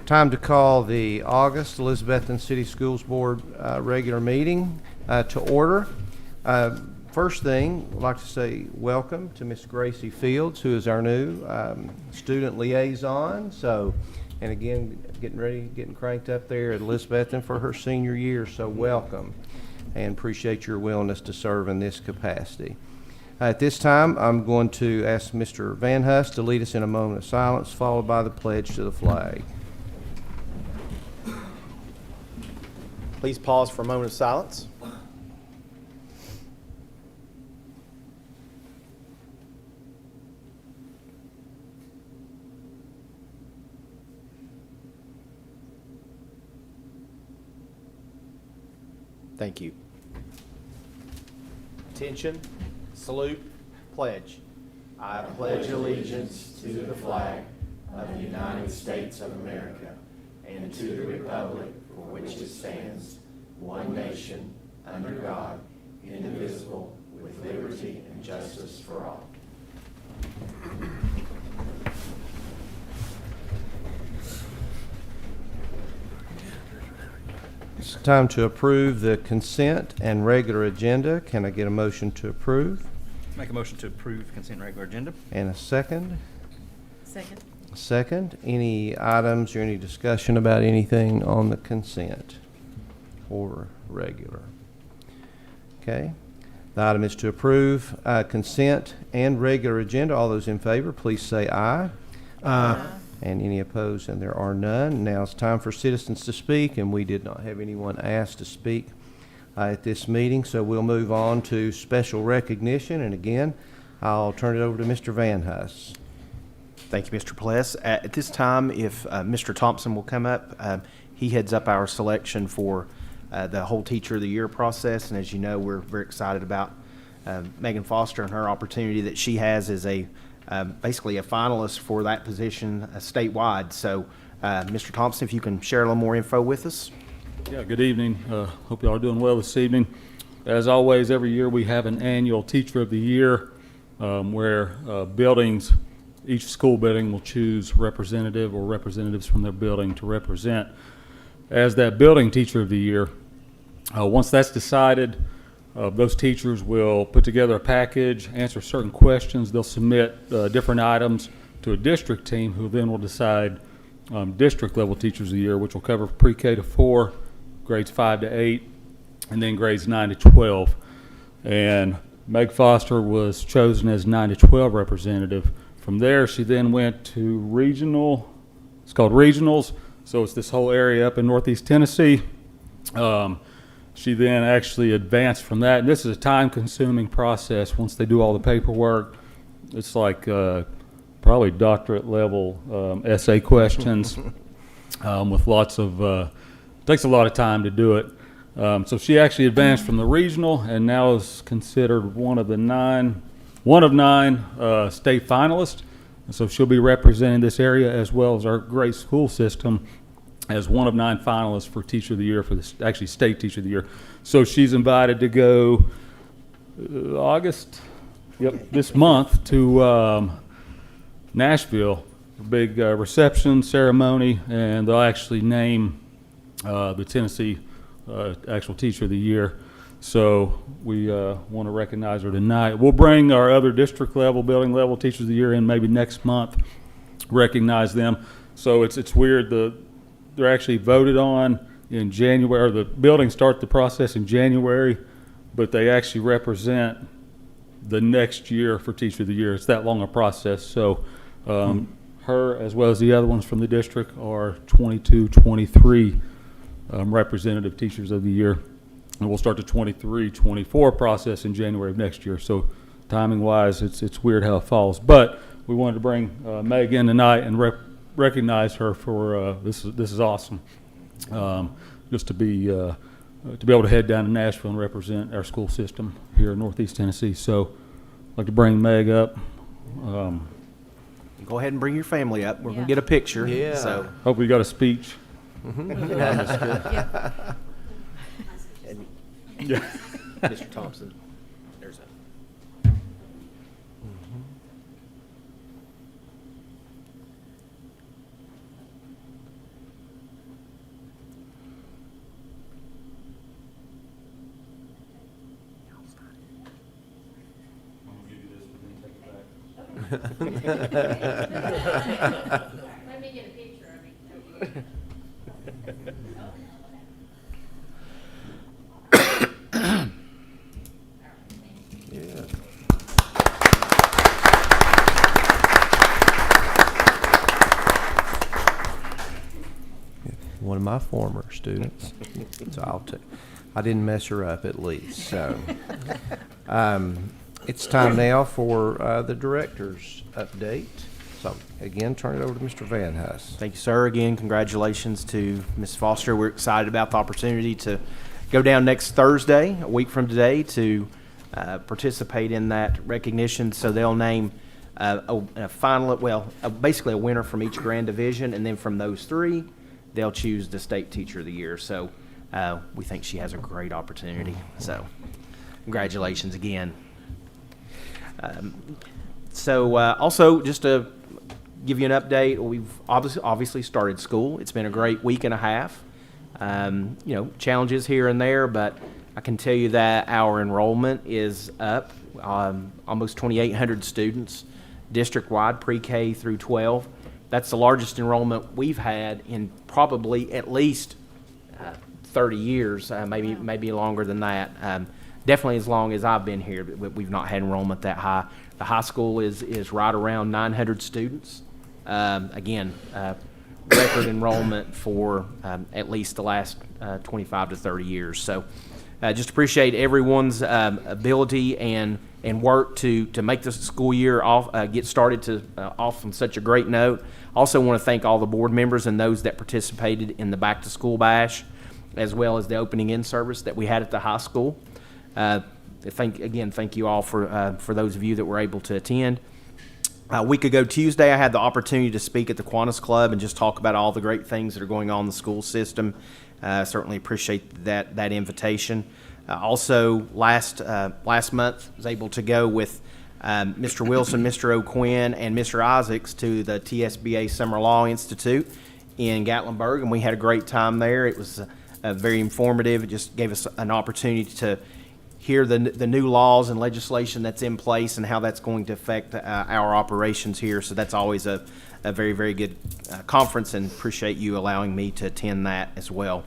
Time to call the August Elizabethton City Schools Board regular meeting to order. First thing, I'd like to say welcome to Miss Gracie Fields, who is our new student liaison. And again, getting cranked up there at Elizabethton for her senior year. So welcome, and appreciate your willingness to serve in this capacity. At this time, I'm going to ask Mr. Van Huss to lead us in a moment of silence, followed by the pledge to the flag. Please pause for a moment of silence. Thank you. Attention, salute, pledge. I pledge allegiance to the flag of the United States of America and to the republic for which it stands, one nation, under God, indivisible, with liberty and justice for all. It's time to approve the consent and regular agenda. Can I get a motion to approve? Make a motion to approve consent and regular agenda. And a second? Second. Second. Any items or any discussion about anything on the consent or regular? Okay. The item is to approve consent and regular agenda. All those in favor, please say aye. Aye. And any opposed? And there are none. Now it's time for citizens to speak, and we did not have anyone asked to speak at this meeting, so we'll move on to special recognition. And again, I'll turn it over to Mr. Van Huss. Thank you, Mr. Pless. At this time, if Mr. Thompson will come up, he heads up our selection for the whole Teacher of the Year process. And as you know, we're very excited about Megan Foster and her opportunity that she has as basically a finalist for that position statewide. So, Mr. Thompson, if you can share a little more info with us. Yeah, good evening. Hope you all are doing well this evening. As always, every year we have an annual Teacher of the Year where buildings, each school building will choose representative or representatives from their building to represent as that building Teacher of the Year. Once that's decided, those teachers will put together a package, answer certain questions. They'll submit different items to a district team who then will decide district level Teachers of the Year, which will cover pre-K to 4, grades 5 to 8, and then grades 9 to 12. And Meg Foster was chosen as 9 to 12 representative. From there, she then went to regional. It's called regionals. So it's this whole area up in Northeast Tennessee. She then actually advanced from that. And this is a time-consuming process once they do all the paperwork. It's like probably doctorate-level essay questions with lots of takes a lot of time to do it. So she actually advanced from the regional and now is considered one of 9 state finalists. And so she'll be representing this area as well as our great school system as one of 9 finalists for Teacher of the Year, for the actually State Teacher of the Year. So she's invited to go this month to Nashville, a big reception ceremony, and they'll actually name the Tennessee actual Teacher of the Year. So we want to recognize her tonight. We'll bring our other district level, building level Teachers of the Year in maybe next month, recognize them. So it's weird. They're actually voted on in January, or the buildings start the process in January, but they actually represent the next year for Teacher of the Year. It's that long a process. So her, as well as the other ones from the district, are 22, 23 representative Teachers of the Year. And we'll start the 23, 24 process in January of next year. So timing-wise, it's weird how it falls. But we wanted to bring Meg in tonight and recognize her for this is awesome. Just to be able to head down to Nashville and represent our school system here in Northeast Tennessee. So I'd like to bring Meg up. Go ahead and bring your family up. We're going to get a picture. Yeah. So, Hope we got a speech. and Mr. Thompson, there's a. Let me get a picture of him. Yeah. One of my former students, so I didn't mess her up at least, so. It's time now for the director's update. So again, turn it over to Mr. Van Huss. Thank you, sir. Again, congratulations to Ms. Foster. We're excited about the opportunity to go down next Thursday, a week from today, to participate in that recognition. So they'll name a final, basically a winner from each grand division, and then from those three, they'll choose the state teacher of the year. So we think she has a great opportunity. So congratulations again. Also, just to give you an update, we've obviously started school. It's been a great week and a half. Challenges here and there, but I can tell you that our enrollment is up. Almost 2,800 students, district-wide, pre-K through 12. That's the largest enrollment we've had in probably at least 30 years, maybe longer than that. Definitely as long as I've been here, we've not had enrollment that high. The high school is right around 900 students. Record enrollment for at least the last 25 to 30 years. So just appreciate everyone's ability and work to make this school year get started off on such a great note. Also want to thank all the board members and those that participated in the Back to School Bash, as well as the opening in service that we had at the high school. Thank you all for those of you that were able to attend. A week ago Tuesday, I had the opportunity to speak at the Kiwanis Club and just talk about all the great things that are going on in the school system. Certainly appreciate that invitation. Also, last month, I was able to go with Mr. Wilson, Mr. O'Quinn, and Mr. Isaacs to the TSBA Summer Law Institute in Gatlinburg, and we had a great time there. It was very informative. It just gave us an opportunity to hear the new laws and legislation that's in place and how that's going to affect our operations here. So that's always a very, very good conference, and appreciate you allowing me to attend that as well.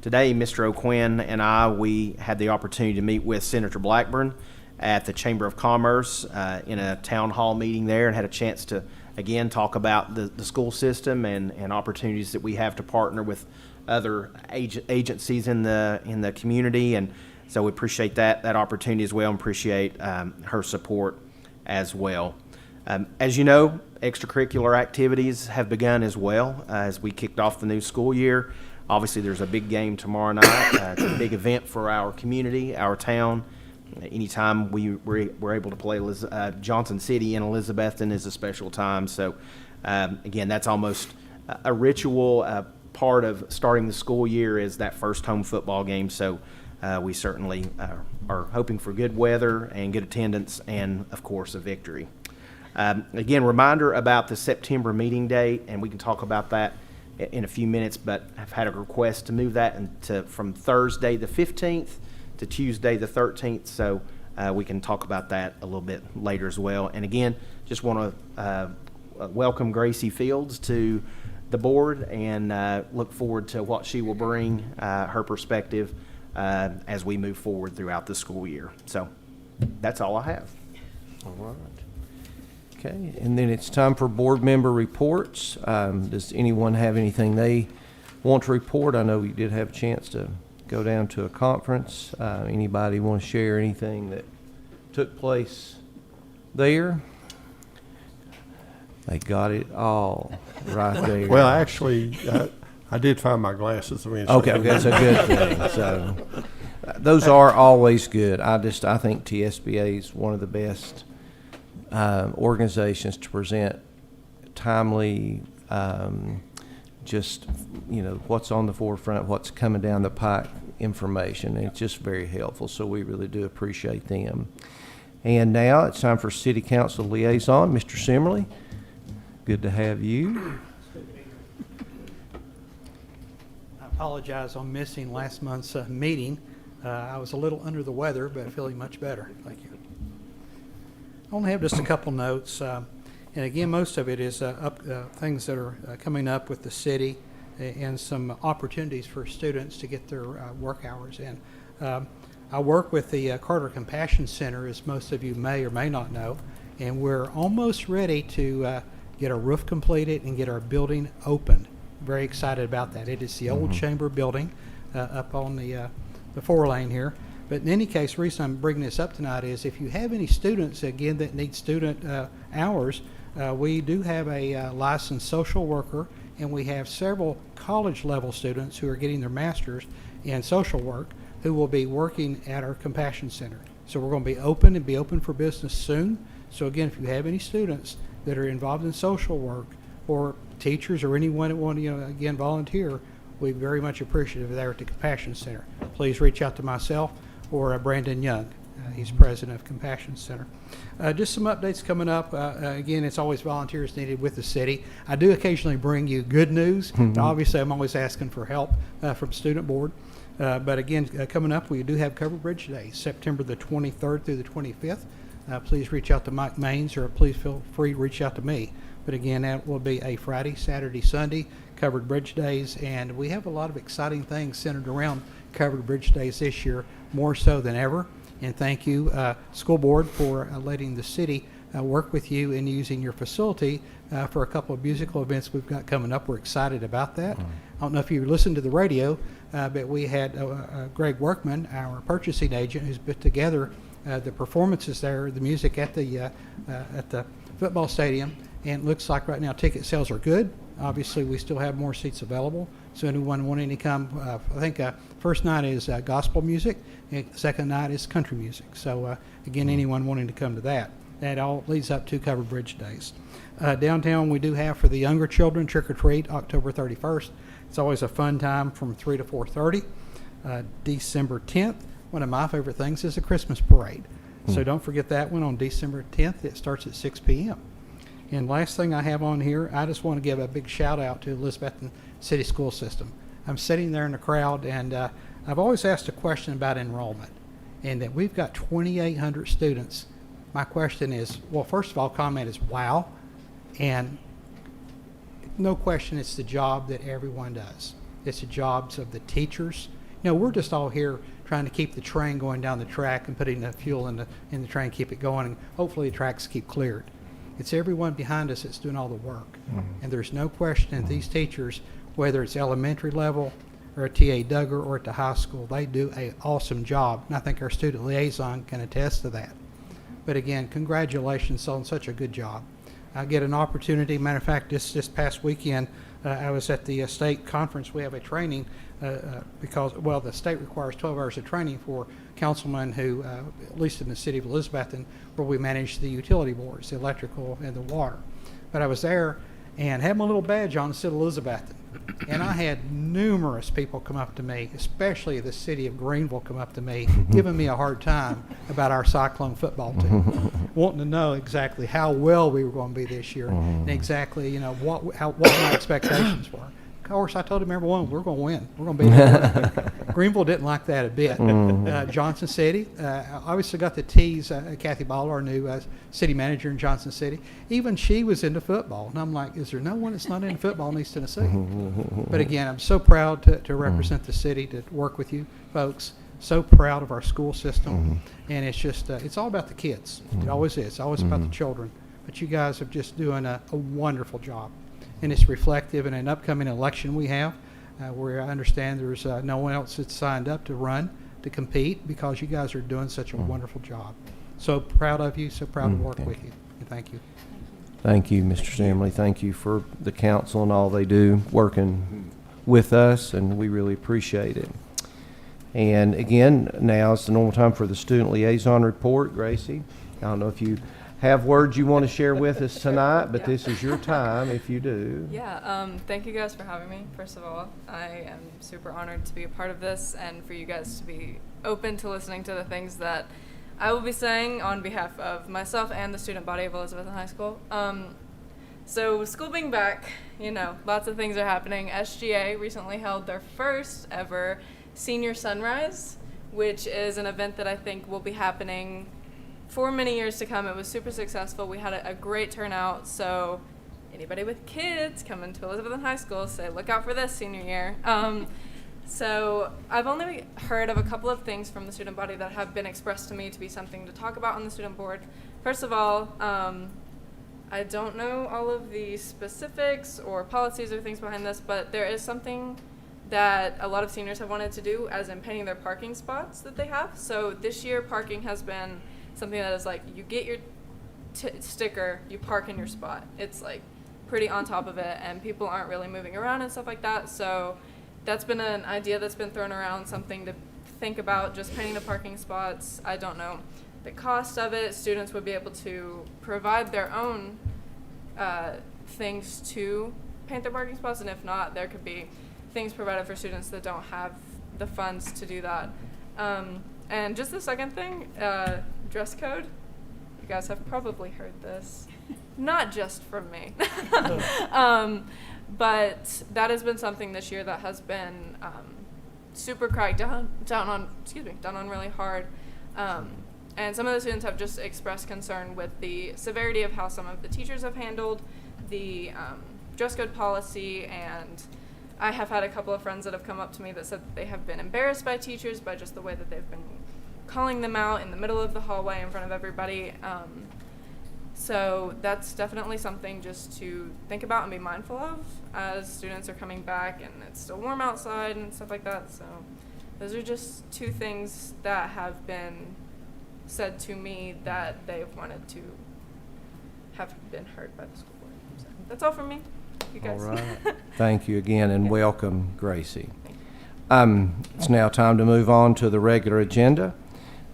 Today, Mr. O'Quinn and we had the opportunity to meet with Senator Blackburn at the Chamber of Commerce in a town hall meeting there, and had a chance to, again, talk about the school system and opportunities that we have to partner with other agencies in the community. And so we appreciate that opportunity as well, and appreciate her support as well. As you know, extracurricular activities have begun as well as we kicked off the new school year. Obviously, there's a big game tomorrow night. It's a big event for our community, our town. Anytime we're able to play Johnson City in Elizabethton is a special time. So, again, that's almost a ritual part of starting the school year, is that first home football game. So we certainly are hoping for good weather and good attendance and, of course, a victory. Again, reminder about the September meeting date, and we can talk about that in a few minutes, but I've had a request to move that from Thursday the 15th to Tuesday the 13th, so we can talk about that a little bit later as well. And again, just want to welcome Gracie Fields to the board, and look forward to what she will bring, her perspective, as we move forward throughout the school year. So that's all I have. All right. Okay, and then it's time for board member reports. Does anyone have anything they want to report? I know you did have a chance to go down to a conference. Anybody want to share anything that took place there? They got it all right there. Well, actually, I did find my glasses eventually. Okay, that's a good thing. So those are always good. I think TSBA is one of the best organizations to present timely, what's on the forefront, what's coming down the pike information. And it's just very helpful. So we really do appreciate them. And now it's time for City Council Liaison, Mr. Simmerly. Good to have you. I apologize on missing last month's meeting. I was a little under the weather, but feeling much better. Thank you. I only have just a couple notes. And again, most of it is things that are coming up with the city and some opportunities for students to get their work hours in. I work with the Carter Compassion Center, as most of you may or may not know, and we're almost ready to get our roof completed and get our building opened. Very excited about that. It is the old chamber building up on the 4-lane here. But in any case, the reason I'm bringing this up tonight is if you have any students, again, that need student hours, we do have a licensed social worker, and we have several college-level students who are getting their masters in social work who will be working at our Compassion Center. So we're going to be open and be open for business soon. So again, if you have any students that are involved in social work or teachers or anyone that want to, again, volunteer, we're very much appreciative there at the Compassion Center. Please reach out to myself or Brandon Young. He's president of Compassion Center. Just some updates coming up. Again, it's always volunteers needed with the city. I do occasionally bring you good news. Obviously, I'm always asking for help from Student Board. But again, coming up, we do have Covered Bridge Day, September the 23rd through the 25th. Please reach out to Mike Maines, or please feel free to reach out to me. But again, that will be a Friday, Saturday, Sunday, Covered Bridge Days, and we have a lot of exciting things centered around Covered Bridge Days this year, more so than ever. And thank you, School Board, for letting the city work with you in using your facility for a couple of musical events we've got coming up. We're excited about that. I don't know if you listened to the radio, but we had Greg Workman, our purchasing agent, who's put together the performances there, the music at the football stadium, and it looks like right now ticket sales are good. Obviously, we still have more seats available, so anyone wanting to come, I think first night is gospel music, and second night is country music. So again, anyone wanting to come to that. That all leads up to Covered Bridge Days. Downtown, we do have for the younger children Trick or Treat, October 31st. It's always a fun time from 3 to 4:30. December 10th, one of my favorite things is the Christmas parade. So don't forget that one on December 10th. It starts at 6 p.m. And last thing I have on here, I just want to give a big shout out to Elizabethton City School System. I'm sitting there in the crowd, and I've always asked a question about enrollment, and that we've got 2,800 students. My question is, well, first of all, comment is wow, and no question it's the job that everyone does. It's the jobs of the teachers. We're just all here trying to keep the train going down the track and putting the fuel in the train, keep it going, and hopefully the tracks keep cleared. It's everyone behind us that's doing all the work. And there's no question that these teachers, whether it's elementary level or at T.A. Duggar or at the high school, they do an awesome job. And I think our student liaison can attest to that. But again, congratulations on such a good job. I get an opportunity. Matter of fact, this past weekend, I was at the state conference. We have a training because, well, the state requires 12 hours of training for councilmen who, at least in the city of Elizabethton, where we manage the utility boards, the electrical and the water. But I was there and had my little badge on, said Elizabethton. And I had numerous people come up to me, especially the city of Greenville come up to me, giving me a hard time about our Cyclone football team, wanting to know exactly how well we were going to be this year and exactly, what my expectations were. Of course, I told him, number one, we're going to win. We're going to beat them. Greenville didn't like that a bit. Johnson City, obviously got to tease Kathy Baller, our new city manager in Johnson City. Even she was into football. And I'm like, is there no one that's not into football in East Tennessee? But again, I'm so proud to represent the city, to work with you folks. So proud of our school system. And it's just, it's all about the kids. It always is. It's always about the children. But you guys are just doing a wonderful job. And it's reflective in an upcoming election we have, where I understand there's no one else that's signed up to run, to compete, because you guys are doing such a wonderful job. So proud of you, so proud to work with you. And thank you. Thank you, Mr. Samley. Thank you for the council and all they do working with us, and we really appreciate it. And again, now it's the normal time for the student liaison report. Gracie, I don't know if you have words you want to share with us tonight, but this is your time if you do. Yeah, thank you guys for having me, first of all. I am super honored to be a part of this and for you guys to be open to listening to the things that I will be saying on behalf of myself and the student body of Elizabethton High School. So school being back, lots of things are happening. SGA recently held their first ever Senior Sunrise, which is an event that I think will be happening for many years to come. It was super successful. We had a great turnout. So anybody with kids coming to Elizabethton High School, say, look out for this senior year. So I've only heard of a couple of things from the student body that have been expressed to me to be something to talk about on the student board. First of all, I don't know all of the specifics or policies or things behind this, but there is something that a lot of seniors have wanted to do, as in painting their parking spots that they have. So this year, parking has been something that is like, you get your sticker, you park in your spot. It's like pretty on top of it, and people aren't really moving around and stuff like that. So that's been an idea that's been thrown around, something to think about, just painting the parking spots. I don't know the cost of it. Students would be able to provide their own things to paint their parking spots, and if not, there could be things provided for students that don't have the funds to do that. And just the second thing, dress code. You guys have probably heard this, not just from me. But that has been something this year that has been super cracked down on really hard. And some of the students have just expressed concern with the severity of how some of the teachers have handled the dress code policy. And I have had a couple of friends that have come up to me that said that they have been embarrassed by teachers by just the way that they've been calling them out in the middle of the hallway in front of everybody. So that's definitely something just to think about and be mindful of as students are coming back and it's still warm outside and stuff like that. So those are just two things that have been said to me that they've wanted to have been heard by the school board. So that's all from me. You guys. All right. Thank you again, and welcome, Gracie. It's now time to move on to the regular agenda.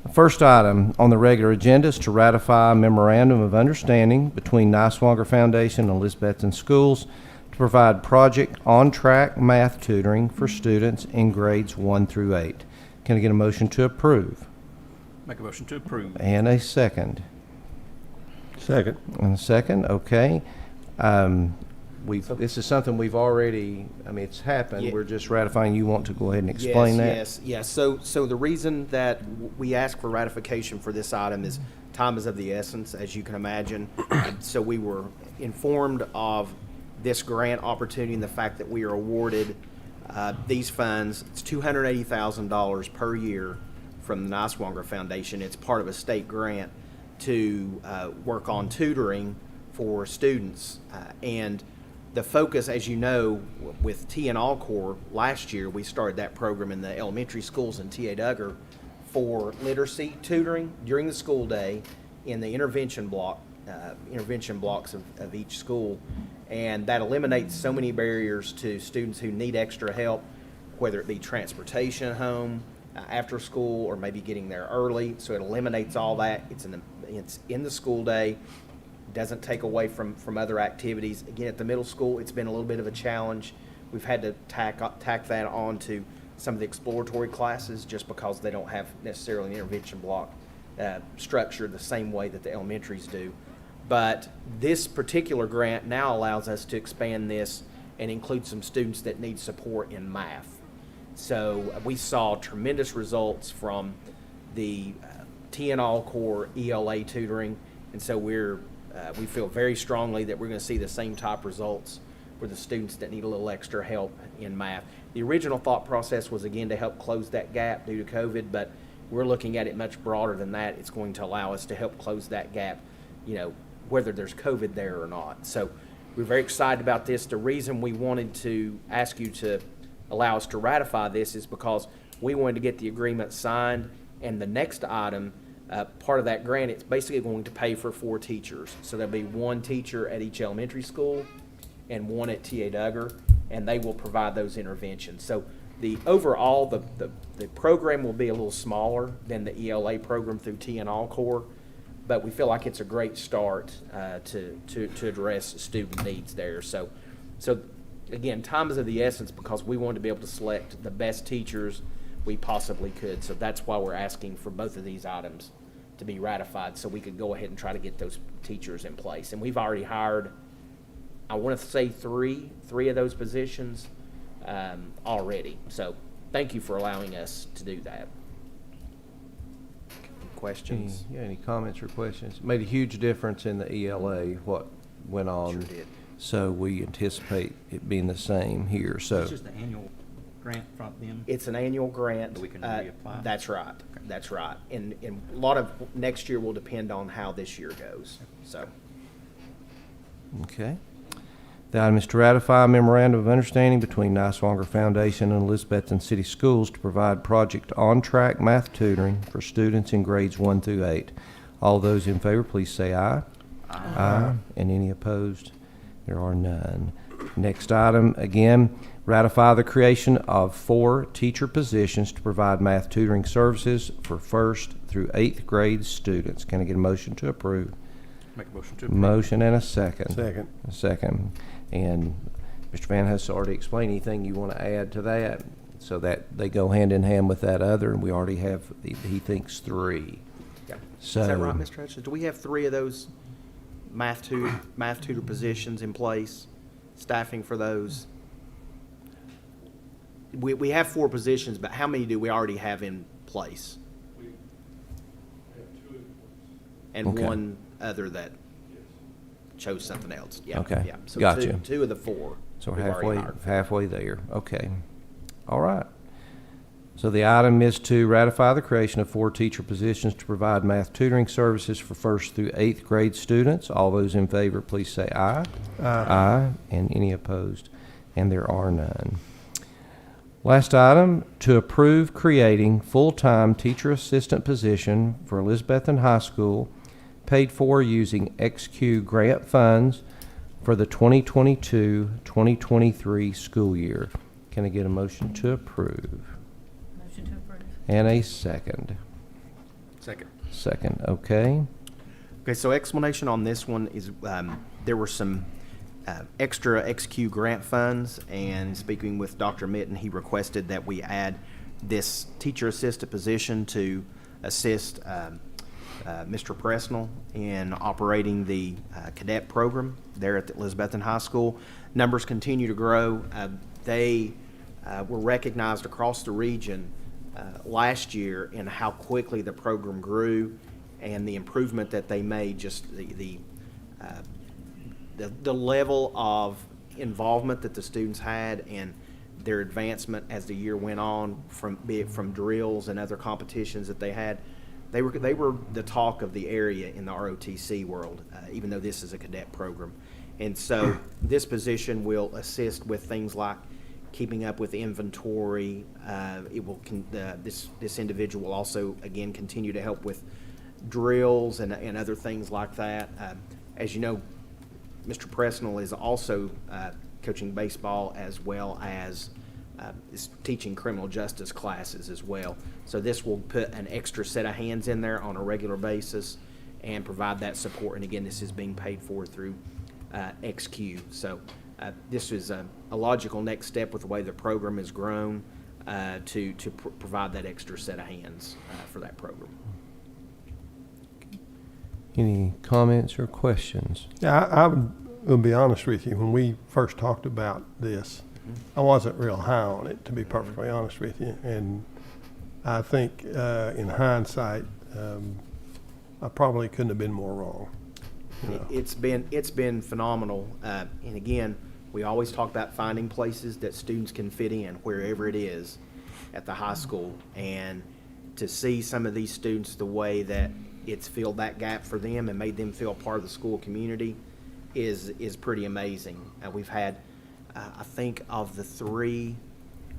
The first item on the regular agenda is to ratify a memorandum of understanding between Niswonger Foundation and Elizabethton Schools to provide Project On Track math tutoring for students in grades 1 through 8. Can I get a motion to approve? Make a motion to approve. And a second. Second. And a second, okay. This is something we've already, it's happened. Yeah. We're just ratifying. You want to go ahead and explain that? Yes. So the reason that we ask for ratification for this item is time is of the essence, as you can imagine. So we were informed of this grant opportunity and the fact that we are awarded these funds. It's $280,000 per year from the Niswonger Foundation. It's part of a state grant to work on tutoring for students. And the focus, as you know, with T&L Corps, last year we started that program in the elementary schools in T.A. Duggar for literacy tutoring during the school day in the intervention blocks of each school. And that eliminates so many barriers to students who need extra help, whether it be transportation home, after school, or maybe getting there early. So it eliminates all that. It's in the school day. Doesn't take away from other activities. Again, at the middle school, it's been a little bit of a challenge. We've had to tack that on to some of the exploratory classes just because they don't have necessarily an intervention block structured the same way that the elementaries do. But this particular grant now allows us to expand this and include some students that need support in math. So we saw tremendous results from the T&L Corps ELA tutoring, and so we feel very strongly that we're going to see the same type results for the students that need a little extra help in math. The original thought process was, again, to help close that gap due to COVID, but we're looking at it much broader than that. It's going to allow us to help close that gap, whether there's COVID there or not. So we're very excited about this. The reason we wanted to ask you to allow us to ratify this is because we wanted to get the agreement signed, and the next item, part of that grant, it's basically going to pay for 4 teachers. So there'll be 1 teacher at each elementary school and 1 at T.A. Duggar, and they will provide those interventions. So the overall, the program will be a little smaller than the ELA program through T&L Corps, but we feel like it's a great start to address student needs there. So again, time is of the essence because we wanted to be able to select the best teachers we possibly could. So that's why we're asking for both of these items to be ratified so we could go ahead and try to get those teachers in place. And we've already hired, I want to say three of those positions already. So thank you for allowing us to do that. questions. Any comments or questions? Made a huge difference in the ELA, what went on. Sure did. So we anticipate it being the same here, so. It's just the annual grant from them. It's an annual grant. But we can reapply? That's right. That's right. And a lot of next year will depend on how this year goes, so. Okay. The item is to ratify a memorandum of understanding between Niswonger Foundation and Elizabethton City Schools to provide Project On-Track math tutoring for students in grades 1 through 8. All those in favor, please say aye. Aye. And any opposed? There are none. Next item, again, ratify the creation of 4 teacher positions to provide math tutoring services for 1st through 8th grade students. Can I get a motion to approve? Make a motion to approve. Motion and a second. Second. A second. And Mr. Van Huss already explained anything you want to add to that, so that they go hand in hand with that other, and we already have, he thinks, 3. Yeah. So. Is that right, Mr. Hutchins? Do we have 3 of those math tutor positions in place, staffing for those? We have 4 positions, but how many do we already have in place? We have 2 in place. And Okay. one other that chose something else. Yeah. Okay. Yeah. So Gotcha. two of the 4. So we've already hired for. halfway there. Okay. All right. So the item is to ratify the creation of 4 teacher positions to provide math tutoring services for 1st through 8th grade students. All those in favor, please say aye. Aye. And any opposed? And there are none. Last item, to approve creating full-time teacher assistant position for Elizabethton High School, paid for using XQ grant funds for the 2022-2023 school year. Can I get a motion to approve? Motion to approve. And a second. Second. Second, okay. Okay, so explanation on this one is there were some extra XQ grant funds, and speaking with Dr. Mitten, he requested that we add this teacher assistant position to assist Mr. Presnell in operating the cadet program there at the Elizabethton High School. Numbers continue to grow. They were recognized across the region last year in how quickly the program grew and the improvement that they made, just the level of involvement that the students had and their advancement as the year went on, be it from drills and other competitions that they had. They were the talk of the area in the ROTC world, even though this is a cadet program. And so this position will assist with things like keeping up with inventory. This individual will also, again, continue to help with drills and other things like that. As you know, Mr. Presnell is also coaching baseball as well as is teaching criminal justice classes as well. So this will put an extra set of hands in there on a regular basis and provide that support. And again, this is being paid for through XQ. So this is a logical next step with the way the program has grown to provide that extra set of hands for that program. Any comments or questions? Yeah, I will be honest with you, when we first talked about this, I wasn't real high on it, to be perfectly honest with you. And I think in hindsight, I probably couldn't have been more wrong. You know. It's been phenomenal. And again, we always talk about finding places that students can fit in wherever it is at the high school. And to see some of these students the way that it's filled that gap for them and made them feel part of the school community is pretty amazing. We've had, I think, of the 3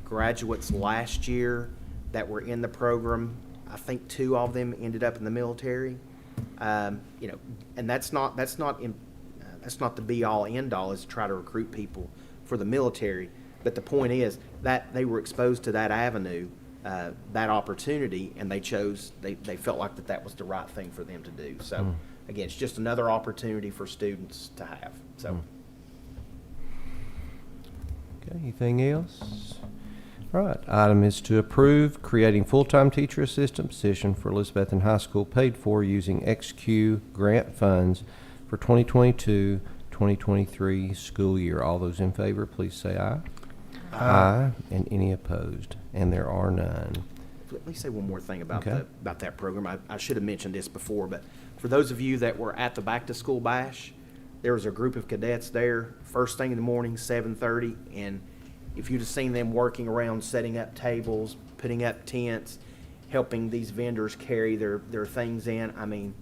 graduates last year that were in the program, I think 2 of them ended up in the military. And that's not the be all end all, is to try to recruit people for the military. But the point is that they were exposed to that avenue, that opportunity, and they felt like that was the right thing for them to do. So again, it's just another opportunity for students to have. So. Okay, anything else? All right, item is to approve creating full-time teacher assistant position for Elizabethton High School paid for using XQ grant funds for 2022-2023 school year. All those in favor, please say aye. Aye. And any opposed? And there are none. let me say one more thing about Okay. about that program. I should have mentioned this before, but for those of you that were at the Back to School Bash, there was a group of cadets there first thing in the morning, 7:30, and if you'd have seen them working around, setting up tables, putting up tents, helping these vendors carry their things in, I mean,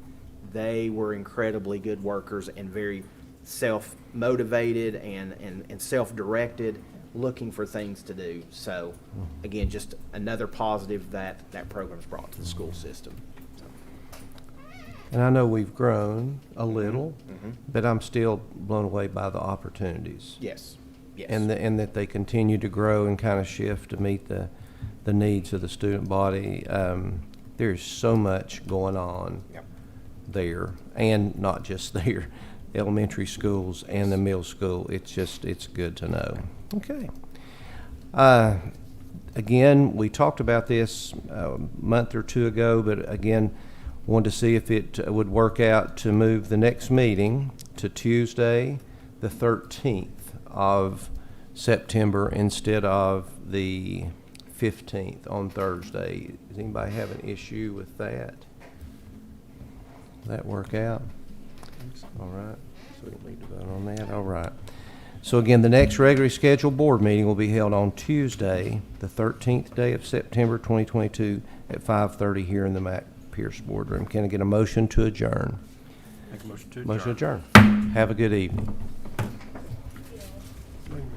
they were incredibly good workers and very self-motivated and self-directed, looking for things to do. So, again, just another positive that that program's brought to the school system. So, And I know we've grown a little, but I'm still blown away by the opportunities. yes, yes. And that they continue to grow and kind of shift to meet the needs of the student body. There's so much going on Yep. there, and not just there, elementary schools and the middle school. It's good to know. Okay. Again, we talked about this a month or two ago, but again, wanted to see if it would work out to move the next meeting to Tuesday, the 13th of September instead of the 15th on Thursday. Does anybody have an issue with that? Will that work out? All right. So we don't need to vote on that. All right. So again, the next regularly scheduled board meeting will be held on Tuesday, the 13th day of September 2022 at 5:30 here in the Mac Pierce Boardroom. Can I get a motion to adjourn? Make a motion to adjourn. Motion adjourned. Have a good evening.